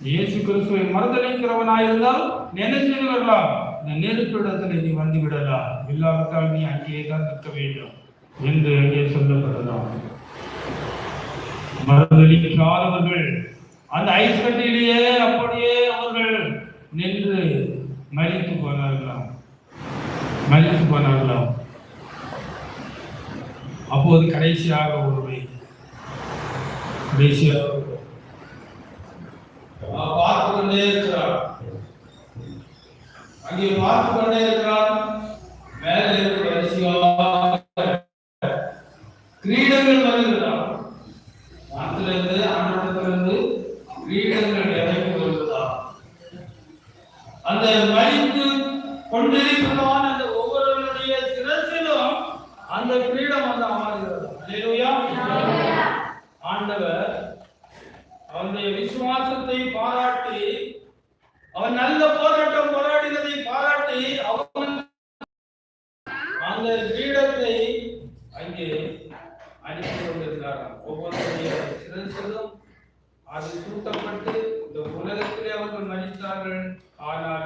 இயேசு கிறிஸ்துவை மறுதலிக்கிறவனாயிருந்தால் என்ன செய்து வரலாம்? இந்த நெருப்பிடத்தில் நீ வந்து விடலாம், இல்லாவிட்டால் நீ அங்கேயே தான் நிற்க வேண்டும் என்று அங்கே சொல்லப்பட்டதாம். மறுதலிக்காதவர்கள் அந்த ஐஸ் கட்டிலேயே அப்படியே அவர்கள் நின்று மரித்து போனார்களாம். அப்போது கடைசியாக ஒருவை பார்த்து கொண்டே இருக்கிறார். அங்கே பார்த்து கொண்டே இருக்கிறார். மேலே இருக்கிற வரிசையாக கிரீடங்கள் வருகிறார். வானத்திலிருந்து ஆண்டவரிடத்திலிருந்து கிரீடங்கள் இறங்கி வருகிறதா. அந்த மரித்து கொண்டிருக்கிறதான அந்த ஒவ்வொருவருடைய சிரசிலும் அந்த கிரீடம் வந்து அமர்கிறது. அல்லேலூயா. ஆண்டவர் அவனுடைய விசுவாசத்தை பாராட்டி, அவன் நல்ல போராட்டம் போராடினதை பாராட்டி, அவன் அந்த கிரீடத்தை அங்கே அனுப்பி கொண்டிருக்கிறார். ஒவ்வொருடைய சிரசிலும் அது சூட்டப்பட்டு இந்த உலகத்திலே அவர்கள் மதித்தார்கள். ஆனால்